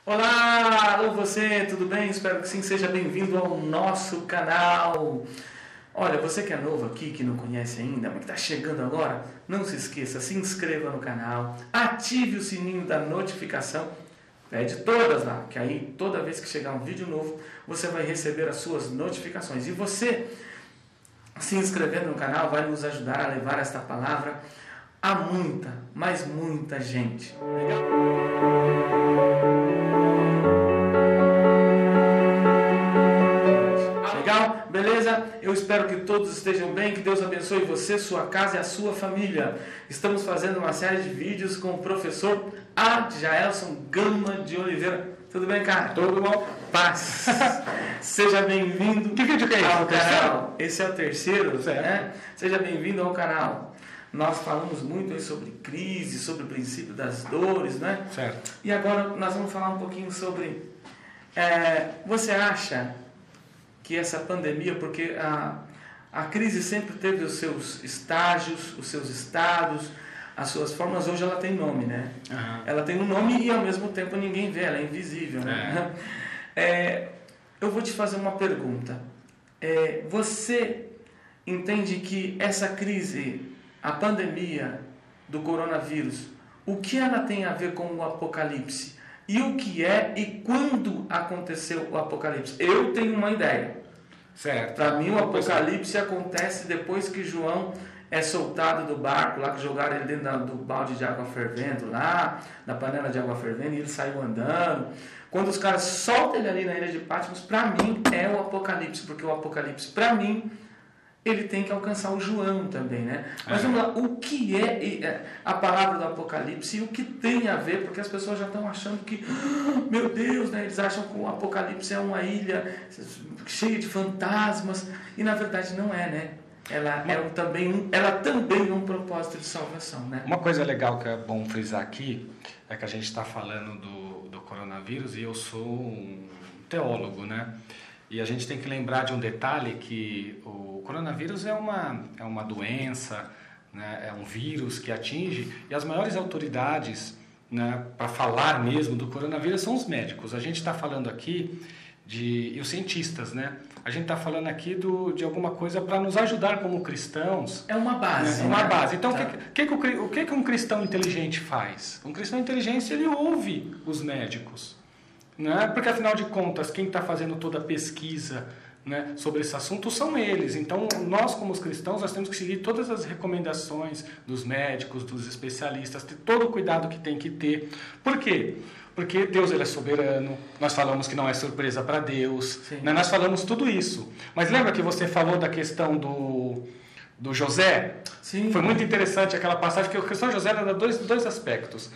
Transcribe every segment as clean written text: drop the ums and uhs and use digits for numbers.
Olá, alô você, tudo bem? Espero que sim, seja bem-vindo ao nosso canal. Olha, você que é novo aqui, que não conhece ainda, mas que está chegando agora, não se esqueça, se inscreva no canal, ative o sininho da notificação, pede todas lá, que aí toda vez que chegar um vídeo novo, você vai receber as suas notificações. E você, se inscrevendo no canal, vai nos ajudar a levar esta palavra a muita, mas muita gente. Legal? Beleza? Eu espero que todos estejam bem, que Deus abençoe você, sua casa e a sua família. Estamos fazendo uma série de vídeos com o professor Adjaelson Gama de Oliveira. Tudo bem, cara? Tudo bom? Paz. Seja bem-vindo. Que vídeo que é esse? Ao canal. Esse é o terceiro, certo. Né? Seja bem-vindo ao canal. Nós falamos muito aí sobre crise, sobre o princípio das dores, né? Certo. E agora nós vamos falar um pouquinho sobre... você acha que essa pandemia, porque a crise sempre teve os seus estágios, os seus estados, as suas formas, hoje ela tem nome, né? Uhum. Ela tem um nome e ao mesmo tempo ninguém vê, ela é invisível, né? Eu vou te fazer uma pergunta. Você entende que essa crise, a pandemia do coronavírus, o que ela tem a ver com o Apocalipse? E o que é e quando aconteceu o Apocalipse? Eu tenho uma ideia. Certo. Para mim o Apocalipse acontece depois que João é soltado do barco, lá que jogaram ele dentro do balde de água fervendo, lá, da panela de água fervendo, e ele saiu andando. Quando os caras soltam ele ali na ilha de Patmos, para mim é o Apocalipse, porque o Apocalipse, para mim, ele tem que alcançar o João também, né? Mas vamos lá, o que é a palavra do Apocalipse e o que tem a ver? Porque as pessoas já estão achando que, meu Deus, né? Eles acham que o Apocalipse é uma ilha cheia de fantasmas, e na verdade não é, né? Ela também é um propósito de salvação, né? Uma coisa legal que é bom frisar aqui é que a gente está falando do coronavírus e eu sou um teólogo, né? E a gente tem que lembrar de um detalhe que o coronavírus é uma doença, né? É um vírus que atinge, e as maiores autoridades, né, para falar mesmo do coronavírus são os médicos. A gente está falando aqui e os cientistas, né? A gente está falando aqui de alguma coisa para nos ajudar como cristãos. É uma base. É uma base. Então, tá. o que um cristão inteligente faz? Um cristão inteligente, ele ouve os médicos. Né? Porque, afinal de contas, quem está fazendo toda a pesquisa, né, sobre esse assunto são eles. Então, nós, como os cristãos, nós temos que seguir todas as recomendações dos médicos, dos especialistas, ter todo o cuidado que tem que ter. Por quê? Porque Deus, ele é soberano, nós falamos que não é surpresa para Deus, né? Nós falamos tudo isso. Mas lembra que você falou da questão do José? Sim. Foi muito interessante aquela passagem, que a questão de José era dois aspectos.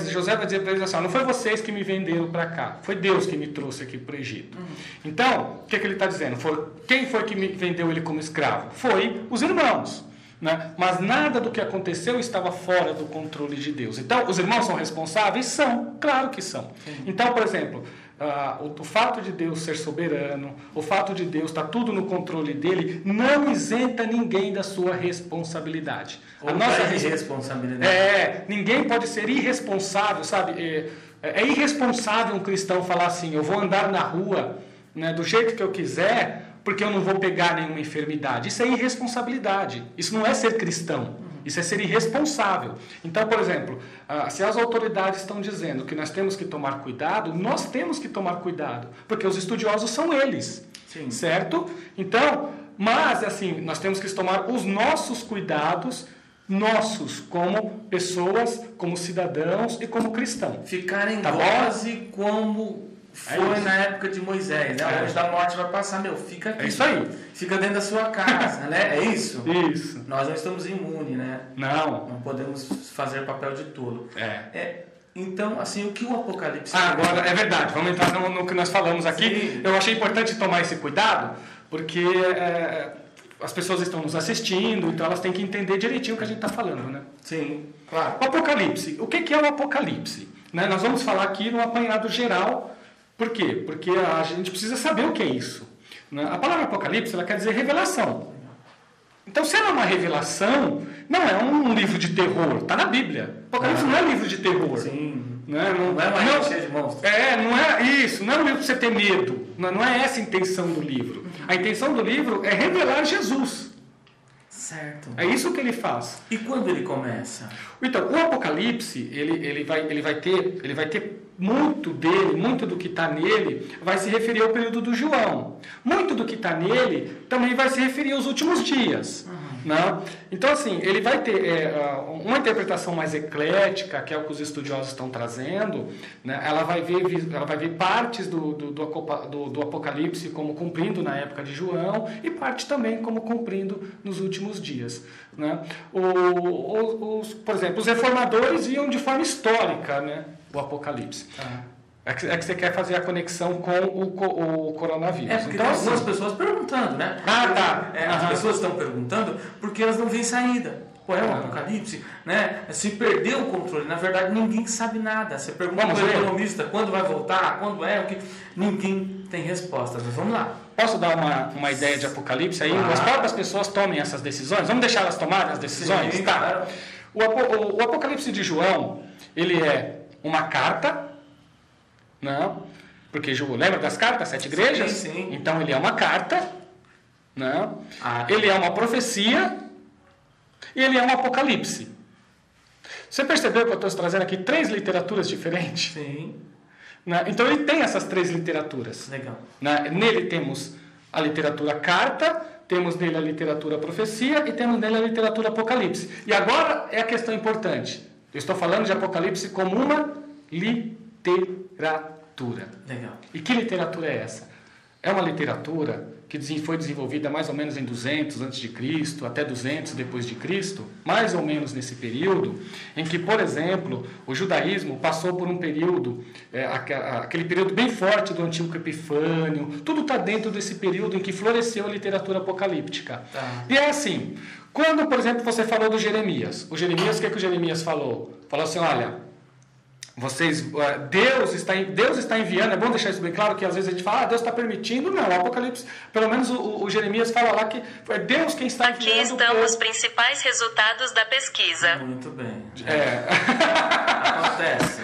José vai dizer para eles assim, não foi vocês que me venderam para cá, foi Deus que me trouxe aqui para o Egito. Então, o que ele está dizendo? Quem foi que me vendeu ele como escravo? Foi os irmãos. Né? Mas nada do que aconteceu estava fora do controle de Deus. Então, os irmãos são responsáveis? São, claro que são. Então, por exemplo, o fato de Deus ser soberano, o fato de Deus estar tudo no controle dele, não isenta ninguém da sua responsabilidade. A nossa responsabilidade. Ninguém pode ser irresponsável, sabe? É irresponsável um cristão falar assim, eu vou andar na rua, né, do jeito que eu quiser, porque eu não vou pegar nenhuma enfermidade. Isso é irresponsabilidade. Isso não é ser cristão. Isso é ser irresponsável. Então, por exemplo, se as autoridades estão dizendo que nós temos que tomar cuidado, nós temos que tomar cuidado, porque os estudiosos são eles. Sim. Certo? Então, mas assim, nós temos que tomar os nossos cuidados, nossos, como pessoas, como cidadãos e como cristãos. Ficar em dose como foi na época de Moisés, né? O anjo da morte vai passar, fica aqui. É isso aí. Fica dentro da sua casa, né? É isso? Isso. Nós não estamos imunes, né? Não podemos fazer papel de tolo. Então, assim, o que o Apocalipse... Agora, é verdade, vamos entrar no que nós falamos aqui. Sim. Eu achei importante tomar esse cuidado, porque as pessoas estão nos assistindo, então elas têm que entender direitinho o que a gente está falando, né? Sim, claro. O Apocalipse. O que é o Apocalipse? Né? Nós vamos falar aqui no apanhado geral. Por quê? Porque a gente precisa saber o que é isso. Né? A palavra Apocalipse, ela quer dizer revelação. Então, se ela é uma revelação, não é um livro de terror. Está na Bíblia. Apocalipse não é livro de terror. Sim. Não é uma cheia de monstros. Isso, não é um livro para você ter medo. Não é essa a intenção do livro. A intenção do livro é revelar Jesus. Certo. É isso que ele faz. E quando ele começa? Então, o Apocalipse, ele vai ter muito dele, muito do que está nele, vai se referir ao período do João. Muito do que está nele também vai se referir aos últimos dias. Né? Então, assim, ele vai ter uma interpretação mais eclética, que é o que os estudiosos estão trazendo, né? Ela vai ver partes do Apocalipse como cumprindo na época de João e parte também como cumprindo nos últimos dias. Né? Por exemplo, os reformadores iam de forma histórica, né? O Apocalipse. É que você quer fazer a conexão com o coronavírus. Porque então, tem algumas pessoas perguntando, né? As pessoas estão perguntando porque elas não veem saída. Pô, é o Apocalipse, né? Se perdeu o controle. Na verdade, ninguém sabe nada. Você pergunta para o economista quando vai voltar, quando é, o que... Ninguém tem respostas. Mas vamos lá. Posso dar uma ideia de Apocalipse aí? As próprias pessoas tomem essas decisões? Vamos deixar elas tomarem as decisões? Sim, tá. Claro. O Apocalipse de João, ele é uma carta, não? Porque lembra das cartas, 7 igrejas? Sim. Então ele é uma carta, não? Ele é uma profecia e ele é um apocalipse. Você percebeu que eu estou trazendo aqui 3 literaturas diferentes? Sim. Né? Então ele tem essas 3 literaturas. Legal. Né? Nele temos a literatura carta, temos nele a literatura profecia e temos nele a literatura apocalipse. E agora é a questão importante. Eu estou falando de Apocalipse como uma literatura. Legal. E que literatura é essa? É uma literatura que foi desenvolvida mais ou menos em 200 a.C., até 200 depois de Cristo, mais ou menos nesse período, em que, por exemplo, o judaísmo passou por um período, aquele período bem forte do Antíoco Epifânio, tudo está dentro desse período em que floresceu a literatura apocalíptica. E é assim, quando, por exemplo, você falou do Jeremias, o Jeremias, o que o Jeremias falou? Falou assim, olha... Deus está enviando, é bom deixar isso bem claro, que às vezes a gente fala, Deus está permitindo, não, o Apocalipse, pelo menos o Jeremias fala lá que é Deus quem está enviando. Aqui estão os principais resultados da pesquisa. Muito bem. Acontece.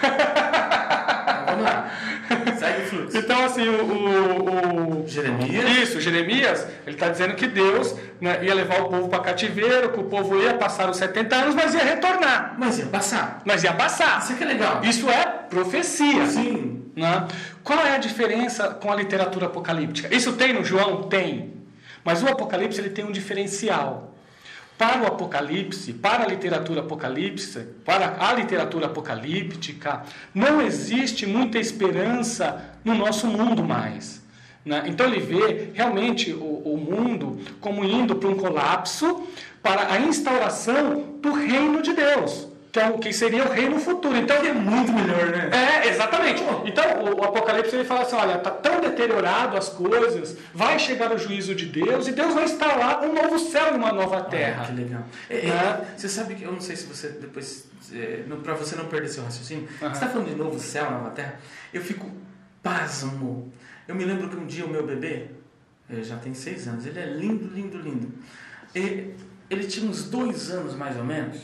Vamos lá. Segue o fluxo. Então, assim, Jeremias? Isso, Jeremias, ele está dizendo que Deus, né, ia levar o povo para cativeiro, que o povo ia passar os 70 anos, mas ia retornar. Mas ia passar. Isso que é legal. Isso é profecia. Sim. Né? Qual é a diferença com a literatura apocalíptica? Isso tem no João? Tem. Mas o Apocalipse ele tem um diferencial. Para o Apocalipse, para a literatura apocalíptica, não existe muita esperança no nosso mundo mais. Né? Então ele vê realmente o mundo como indo para um colapso, para a instauração do reino de Deus, que seria o reino futuro. Então, que é muito melhor, né? Exatamente. Então, o Apocalipse ele fala assim, olha, está tão deteriorado as coisas, vai chegar o juízo de Deus, e Deus vai instalar um novo céu e uma nova terra. Que legal. Você sabe que, eu não sei se você depois, para você não perder seu raciocínio, você está falando de novo céu, nova terra, eu fico pasmo. Eu me lembro que um dia o meu bebê, já tem 6 anos, ele é lindo, lindo, lindo. Ele tinha uns 2 anos mais ou menos,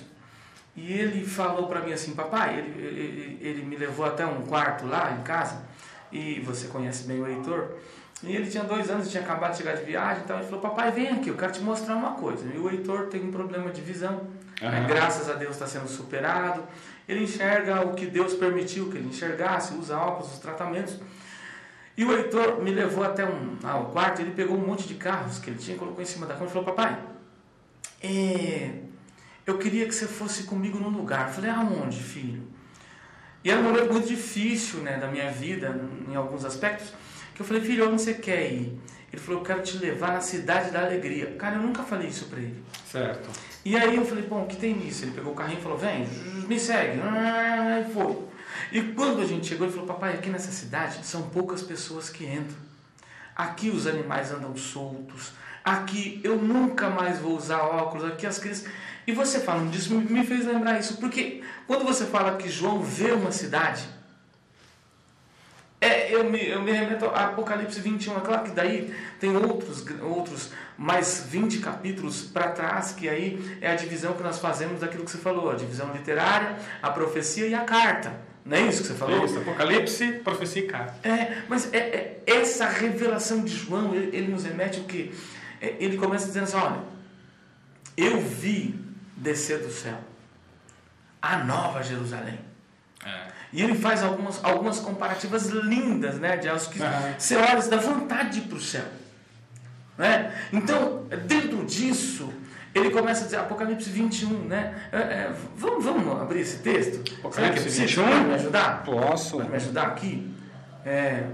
e ele falou para mim assim, papai, ele me levou até um quarto lá em casa, e você conhece bem o Heitor, e ele tinha 2 anos, tinha acabado de chegar de viagem, então ele falou, papai, vem aqui, eu quero te mostrar uma coisa. E o Heitor tem um problema de visão, graças a Deus está sendo superado, ele enxerga o que Deus permitiu que ele enxergasse, usa óculos, os tratamentos. E o Heitor me levou até ao quarto, ele pegou um monte de carros que ele tinha, colocou em cima da cama e falou, papai, eu queria que você fosse comigo num lugar. Eu falei, aonde, filho? E era um momento muito difícil, né, da minha vida, em alguns aspectos, que eu falei, filho, onde você quer ir? Ele falou, eu quero te levar na cidade da alegria. Cara, eu nunca falei isso pra ele. Certo. E aí eu falei, bom, o que tem nisso? Ele pegou o carrinho e falou, vem, me segue. E foi. E quando a gente chegou, ele falou, papai, aqui nessa cidade são poucas pessoas que entram. Aqui os animais andam soltos. Aqui eu nunca mais vou usar óculos. Aqui as crianças... E você falando disso me fez lembrar isso. Porque quando você fala que João vê uma cidade... eu me remeto a Apocalipse 21. É claro que daí tem outros mais 20 capítulos para trás, que aí é a divisão que nós fazemos daquilo que você falou. A divisão literária, a profecia e a carta. Não é isso que você falou? Isso, Apocalipse, profecia e carta. Mas essa revelação de João, ele nos remete o quê? Ele começa dizendo assim, olha, eu vi descer do céu a nova Jerusalém. E ele faz algumas comparativas lindas, né, de algo que você olha e dá vontade de ir para o céu. Né? Então, dentro disso, ele começa a dizer, Apocalipse 21, né? Vamos abrir esse texto? Apocalipse 21? Pode me ajudar? Posso. Pode me ajudar aqui?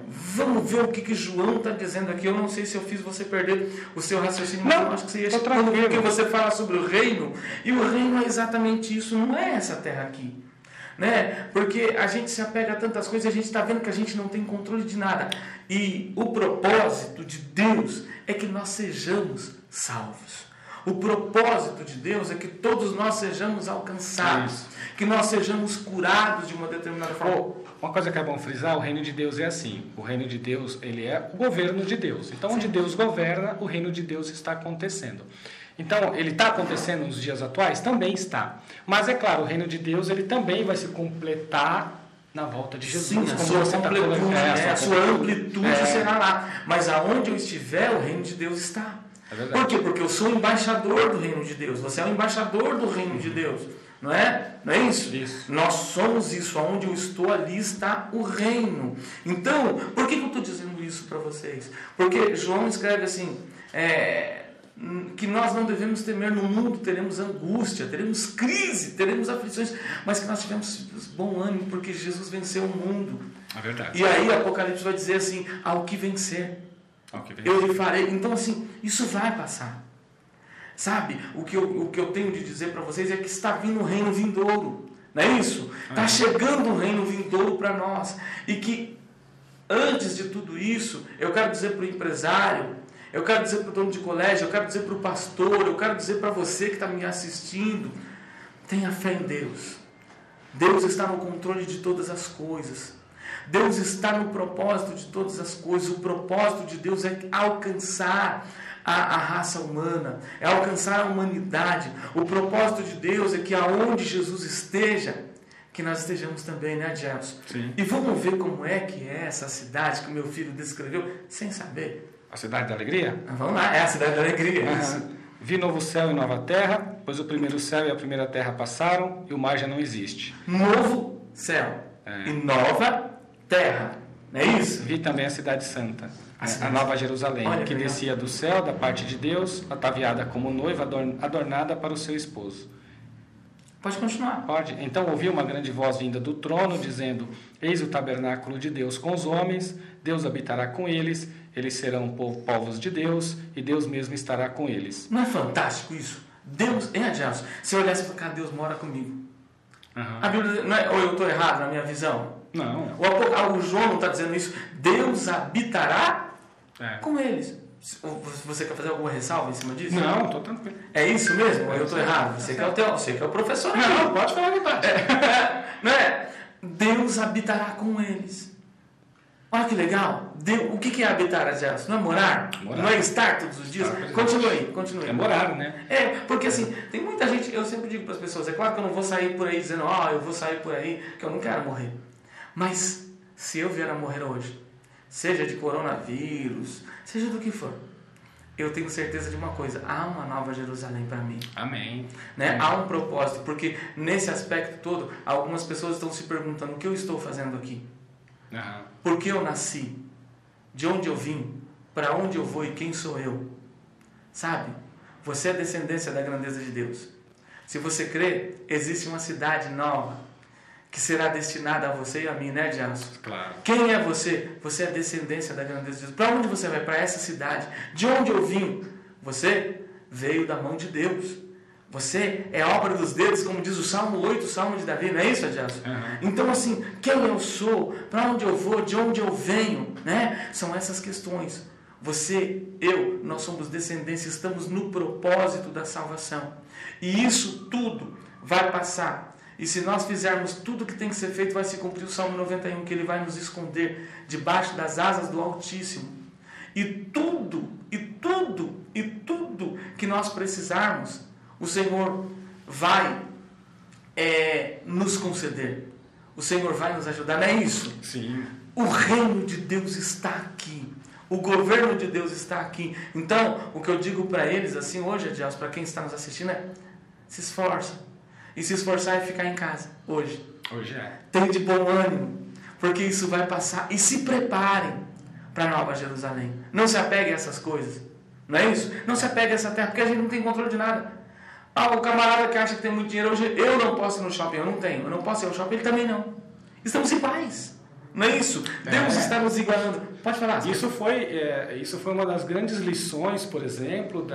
Vamos ver o que João está dizendo aqui. Eu não sei se eu fiz você perder o seu raciocínio, mas eu acho que você ia chegando, porque você fala sobre o reino, e o reino é exatamente isso, não é essa terra aqui. Né? Porque a gente se apega a tantas coisas e a gente está vendo que a gente não tem controle de nada. E o propósito de Deus é que nós sejamos salvos. O propósito de Deus é que todos nós sejamos alcançados, que nós sejamos curados de uma determinada forma. Uma coisa que é bom frisar, o reino de Deus é assim. O reino de Deus, ele é o governo de Deus. Então, onde Deus governa, o reino de Deus está acontecendo. Então, ele está acontecendo nos dias atuais? Também está. Mas, é claro, o reino de Deus, ele também vai se completar na volta de Jesus. Sim, a sua amplitude será lá. Mas aonde eu estiver, o reino de Deus está. Por quê? Porque eu sou embaixador do reino de Deus. Você é o embaixador do reino de Deus. Não é? Não é isso? Nós somos isso. Aonde eu estou, ali está o reino. Então, por que eu estou dizendo isso para vocês? Porque João escreve assim, que nós não devemos temer no mundo, teremos angústia, teremos crise, teremos aflições, mas que nós tivemos bom ânimo, porque Jesus venceu o mundo. É verdade. E aí Apocalipse vai dizer assim, ao que vencer, eu lhe farei. Então assim, isso vai passar. Sabe, o que eu tenho de dizer para vocês é que está vindo o reino vindouro. Não é isso? Está chegando o reino vindouro para nós. E que antes de tudo isso, eu quero dizer para o empresário, eu quero dizer para o dono de colégio, eu quero dizer para o pastor, eu quero dizer para você que está me assistindo, tenha fé em Deus. Deus está no controle de todas as coisas. Deus está no propósito de todas as coisas. O propósito de Deus é alcançar a raça humana, é alcançar a humanidade. O propósito de Deus é que aonde Jesus esteja, que nós estejamos também, né, Gelson? Sim. E vamos ver como é que é essa cidade que o meu filho descreveu, sem saber. A cidade da alegria? Vamos lá, é a cidade da alegria. Vi novo céu e nova terra, pois o primeiro céu e a primeira terra passaram e o mar já não existe. Novo céu e nova terra, não é isso? Vi também a cidade santa, a nova Jerusalém, que descia do céu da parte de Deus, ataviada como noiva adornada para o seu esposo. Pode continuar. Pode. Então ouvi uma grande voz vinda do trono, dizendo, eis o tabernáculo de Deus com os homens, Deus habitará com eles, eles serão povos de Deus, e Deus mesmo estará com eles. Não é fantástico isso? Deus, Gelson, se eu olhasse para cá, Deus mora comigo. A Bíblia, não é, ou eu estou errado na minha visão? Não. O João não está dizendo isso. Deus habitará com eles. Você quer fazer alguma ressalva em cima disso? Não, estou tranquilo. É isso mesmo? Ou eu estou errado? Você que é o professor. Não, pode falar a verdade. Não é? Deus habitará com eles. Olha que legal. O que é habitar, Gelson? Não é morar? Não é estar todos os dias? Continue. É morar, né? Porque assim, tem muita gente, eu sempre digo para as pessoas, é claro que eu não vou sair por aí dizendo, eu vou sair por aí, que eu não quero morrer. Mas, se eu vier a morrer hoje, seja de coronavírus, seja do que for, eu tenho certeza de uma coisa, há uma nova Jerusalém para mim. Amém. Né? Há um propósito, porque nesse aspecto todo, algumas pessoas estão se perguntando, o que eu estou fazendo aqui? Por que eu nasci? De onde eu vim? Para onde eu vou e quem sou eu? Sabe? Você é descendência da grandeza de Deus. Se você crê, existe uma cidade nova que será destinada a você e a mim, né, Gelson? Claro. Quem é você? Você é descendência da grandeza de Deus. Para onde você vai? Para essa cidade. De onde eu vim? Você veio da mão de Deus. Você é obra dos dedos, como diz o Salmo 8, o Salmo de Davi, não é isso, Gelson? Então, assim, quem eu sou, para onde eu vou, de onde eu venho, né? São essas questões. Você, eu, nós somos descendência, estamos no propósito da salvação. E isso tudo vai passar. E se nós fizermos tudo o que tem que ser feito, vai se cumprir o Salmo 91, que ele vai nos esconder debaixo das asas do Altíssimo. E tudo que nós precisarmos, o Senhor vai nos conceder. o Senhor vai nos ajudar, não é isso? Sim. O reino de Deus está aqui. O governo de Deus está aqui. Então, o que eu digo para eles assim hoje, Adilson, para quem está nos assistindo é: se esforça. E se esforçar é ficar em casa hoje. Hoje é. Tem de bom ânimo, porque isso vai passar. E se preparem para a Nova Jerusalém. Não se apeguem a essas coisas. Não é isso? Não se apeguem a essa terra, porque a gente não tem controle de nada. O camarada que acha que tem muito dinheiro hoje, eu não posso ir no shopping, eu não tenho. Eu não posso ir ao shopping, ele também não. Estamos em paz. Não é isso? Deus está nos igualando. Pode falar. Isso foi uma das grandes lições, por exemplo,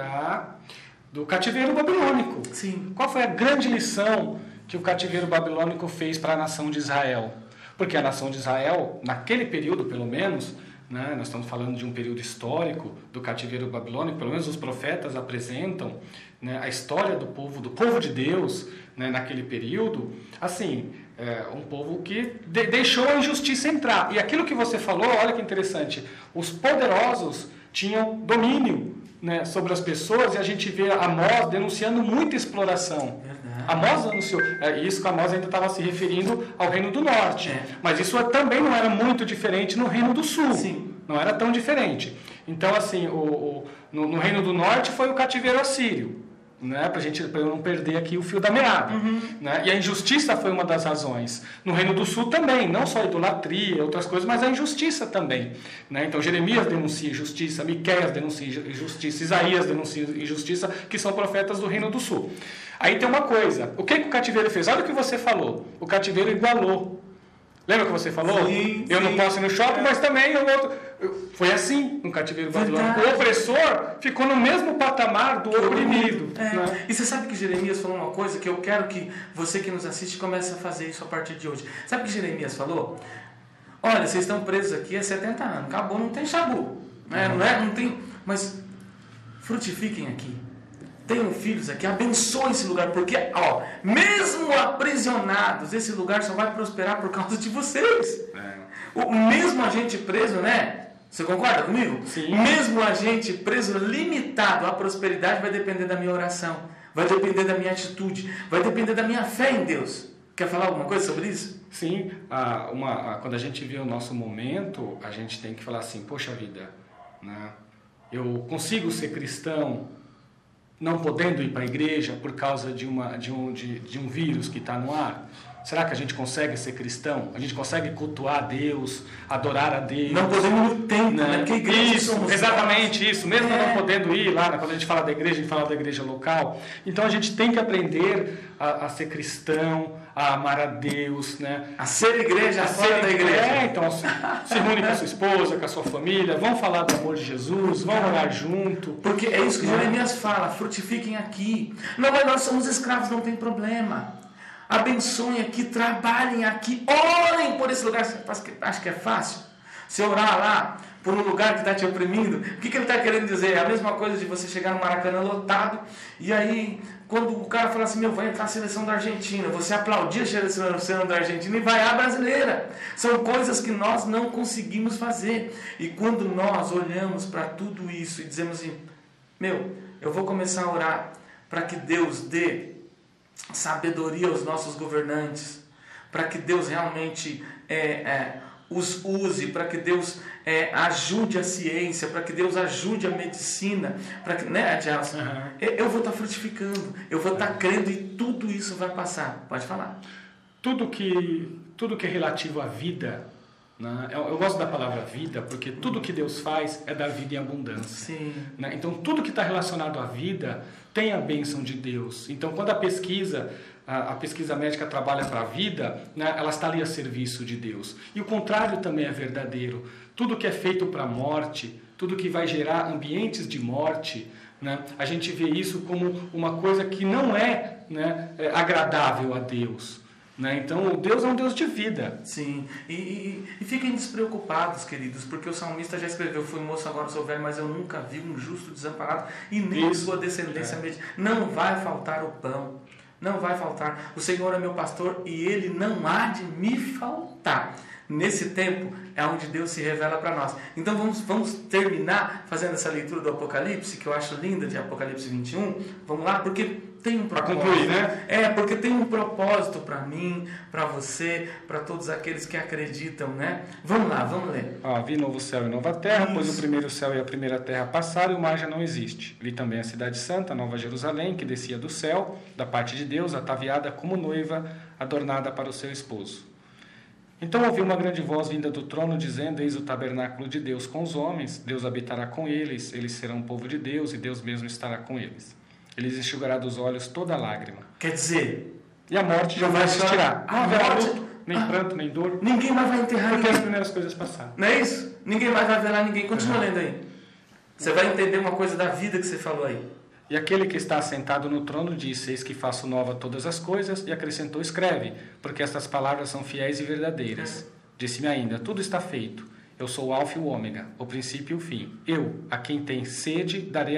do cativeiro babilônico. Sim. Qual foi a grande lição que o cativeiro babilônico fez para a nação de Israel? Porque a nação de Israel, naquele período pelo menos, né, nós estamos falando de um período histórico do cativeiro babilônico, pelo menos os profetas apresentam, né, a história do povo de Deus, né, naquele período, assim, um povo que deixou a injustiça entrar. E aquilo que você falou, olha que interessante, os poderosos tinham domínio, né, sobre as pessoas, e a gente vê Amós denunciando muita exploração. Amós denunciou, isso que Amós ainda estava se referindo ao Reino do Norte, mas isso também não era muito diferente no Reino do Sul. Sim. Não era tão diferente. Então, assim, no Reino do Norte foi o cativeiro assírio, né, para eu não perder aqui o fio da meada. Né? E a injustiça foi uma das razões. No Reino do Sul também, não só a idolatria, outras coisas, mas a injustiça também. Né? Então Jeremias denuncia injustiça, Miqueias denuncia injustiça, Isaías denuncia injustiça, que são profetas do Reino do Sul. Aí tem uma coisa, o que o cativeiro fez? Olha o que você falou, o cativeiro igualou. Lembra que você falou? Sim, eu não posso ir no shopping, mas também o outro... Foi assim no cativeiro babilônico. O opressor ficou no mesmo patamar do oprimido. Né? E você sabe que Jeremias falou uma coisa que eu quero que você que nos assiste comece a fazer isso a partir de hoje. Sabe o que Jeremias falou? Olha, vocês estão presos aqui há 70 anos. Acabou, não tem chabu. Não tem... Mas frutifiquem aqui. Tenham filhos aqui, abençoem esse lugar, porque, mesmo aprisionados, esse lugar só vai prosperar por causa de vocês. O mesmo agente preso, né? Você concorda comigo? Sim. Mesmo agente preso, limitado à prosperidade, vai depender da minha oração, vai depender da minha atitude, vai depender da minha fé em Deus. Quer falar alguma coisa sobre isso? Sim, quando a gente vê o nosso momento, a gente tem que falar assim, poxa vida, né? Eu consigo ser cristão não podendo ir para a igreja por causa de um vírus que está no ar? Será que a gente consegue ser cristão? A gente consegue cultuar a Deus, adorar a Deus? Não podemos no tempo, né? Porque igreja isso, somos exatamente nós. isso. Mesmo não podendo ir lá, quando a gente fala da igreja, a gente fala da igreja local. Então a gente tem que aprender a ser cristão, a amar a Deus, né? A ser igreja, fora da igreja. Então se reúne com a sua esposa, com a sua família, vão falar do amor de Jesus, vão orar junto. Porque é isso que Jeremias fala, frutifiquem aqui. Não, mas nós somos escravos, não tem problema. Abençoem aqui, trabalhem aqui, orem por esse lugar. Você acha que é fácil? Você orar lá por um lugar que está te oprimindo? O que ele está querendo dizer? É a mesma coisa de você chegar no Maracanã lotado e aí, quando o cara fala assim, vai entrar a seleção da Argentina, você aplaudir a seleção da Argentina e vai a brasileira. São coisas que nós não conseguimos fazer. E quando nós olhamos para tudo isso e dizemos assim, eu vou começar a orar para que Deus dê sabedoria aos nossos governantes, para que Deus realmente os use, para que Deus ajude a ciência, para que Deus ajude a medicina, para que, né, Adilson? Eu vou estar frutificando, eu vou estar crendo e tudo isso vai passar. Pode falar. Tudo que é relativo à vida, né? Eu gosto da palavra vida, porque tudo que Deus faz é dar vida em abundância. Sim. Né? Então, tudo que está relacionado à vida tem a bênção de Deus. Então, quando a pesquisa médica trabalha para a vida, né, ela está ali a serviço de Deus. E o contrário também é verdadeiro. Tudo que é feito para a morte, tudo que vai gerar ambientes de morte, né, a gente vê isso como uma coisa que não é, né, agradável a Deus. Né? Então, Deus é um Deus de vida. Sim, e fiquem despreocupados, queridos, porque o salmista já escreveu, fui moço, agora sou velho, mas eu nunca vi um justo desamparado e nem a sua descendência não vai faltar o pão, não vai faltar. O Senhor é meu pastor e Ele não há de me faltar. Nesse tempo é onde Deus se revela para nós. Então vamos terminar fazendo essa leitura do Apocalipse, que eu acho linda, de Apocalipse 21. Vamos lá, porque tem um Para propósito. concluir, né? Porque tem um propósito para mim, para você, para todos aqueles que acreditam, né? Vamos lá, vamos ler. Vi novo céu e nova terra, pois Isso. o primeiro céu e a primeira terra passaram e o mar já não existe. Vi também a cidade santa, Nova Jerusalém, que descia do céu, da parte de Deus, ataviada como noiva, adornada para o seu esposo. Então ouvi uma grande voz vinda do trono, dizendo: Eis o tabernáculo de Deus com os homens, Deus habitará com eles, eles serão o povo de Deus, e Deus mesmo estará com eles. Eles enxugará dos olhos toda lágrima. Quer dizer, E a morte já não vai existirá. chorar. Não haverá Morte. luto, nem pranto, nem dor, ninguém mais vai enterrar porque as ninguém. primeiras coisas passaram. Não é isso? Ninguém mais vai velar ninguém. Continua lendo aí. Você vai entender uma coisa da vida que você falou aí. E aquele que está assentado no trono disse: Eis que faço nova todas as coisas, e acrescentou: Escreve, porque estas palavras são fiéis e verdadeiras. Disse-me ainda: Tudo está feito. Eu sou o Alfa e o Ômega, o princípio e o fim. Eu, a quem tem sede, darei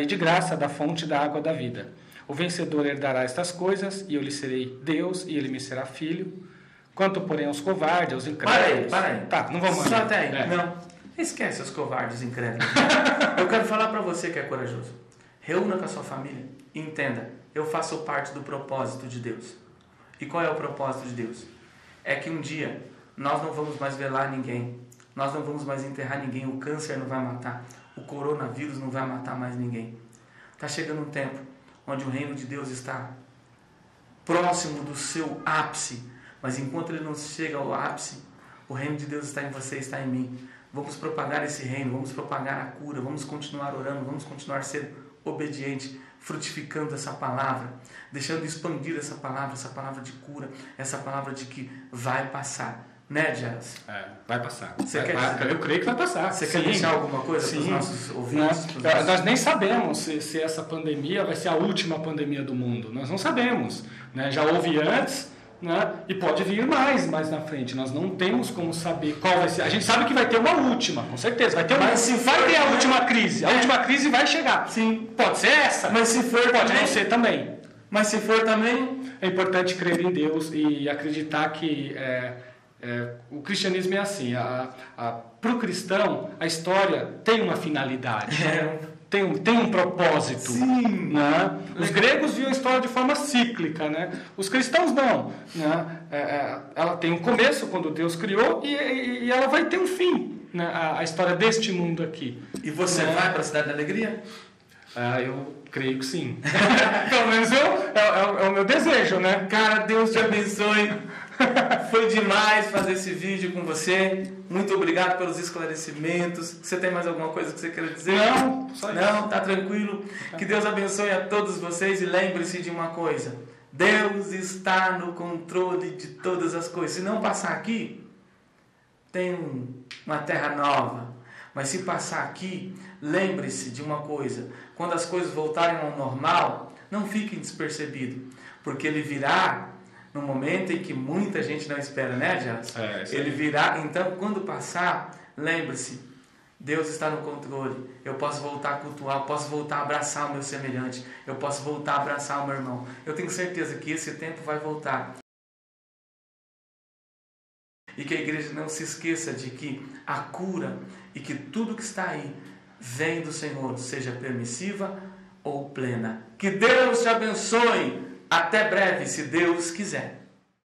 de graça da fonte da água da vida. O vencedor herdará estas coisas, e eu lhe serei Deus, e ele me será filho. Quanto, porém, aos covardes, aos incrédulos... Para aí. Tá, não vamos Só até aí. É. Não. Esquece os covardes incrédulos. Eu quero falar para você que é corajoso. Reúna com a sua família e entenda: eu faço parte do propósito de Deus. E qual é o propósito de Deus? É que um dia nós não vamos mais velar ninguém. Nós não vamos mais enterrar ninguém. O câncer não vai matar. O coronavírus não vai matar mais ninguém. Está chegando um tempo onde o reino de Deus está próximo do seu ápice. Mas enquanto ele não chega ao ápice, o reino de Deus está em você, está em mim. Vamos propagar esse reino, vamos propagar a cura, vamos continuar orando, vamos continuar sendo obedientes, frutificando essa palavra, deixando expandir essa palavra de cura, essa palavra de que vai passar. Né, Jazz? Vai passar. Eu creio que vai passar. Você quer deixar alguma coisa para os nossos ouvintes? Nós nem sabemos se essa pandemia vai ser a última pandemia do mundo. Nós não sabemos. Né? Já houve antes, né? E pode vir mais na frente. Nós não temos como saber qual vai ser. A gente sabe que vai ter uma última, com certeza. Vai ter a última crise. A última crise vai chegar. Sim. Pode ser essa. Mas se for pode também, não ser também. Mas se for também, é importante crer em Deus e acreditar que o cristianismo é assim. Para o cristão, a história tem uma finalidade. Tem um propósito. Sim. Né? Os gregos viam a história de forma cíclica. Né? Os cristãos não. Né? Ela tem um começo, quando Deus criou, e ela vai ter um fim. Né? A história deste mundo aqui. E você vai para a Cidade da Alegria? Eu creio que sim. Pelo menos é o meu desejo, né? Cara, Deus te abençoe. Foi demais fazer esse vídeo com você. Muito obrigado pelos esclarecimentos. Você tem mais alguma coisa que você queira dizer? Não, só isso. Não, tá tranquilo. Que Deus abençoe a todos vocês e lembre-se de uma coisa: Deus está no controle de todas as coisas. Se não passar aqui, tem uma terra nova. Mas se passar aqui, lembre-se de uma coisa: quando as coisas voltarem ao normal, não fiquem despercebidos, porque Ele virá no momento em que muita gente não espera, né, Jazz? Ele virá. Então, quando passar, lembre-se: Deus está no controle. Eu posso voltar a cultuar, eu posso voltar a abraçar o meu semelhante, eu posso voltar a abraçar o meu irmão. Eu tenho certeza que esse tempo vai voltar. E que a igreja não se esqueça de que a cura e que tudo que está aí vem do Senhor, seja permissiva ou plena. Que Deus te abençoe. Até breve, se Deus quiser.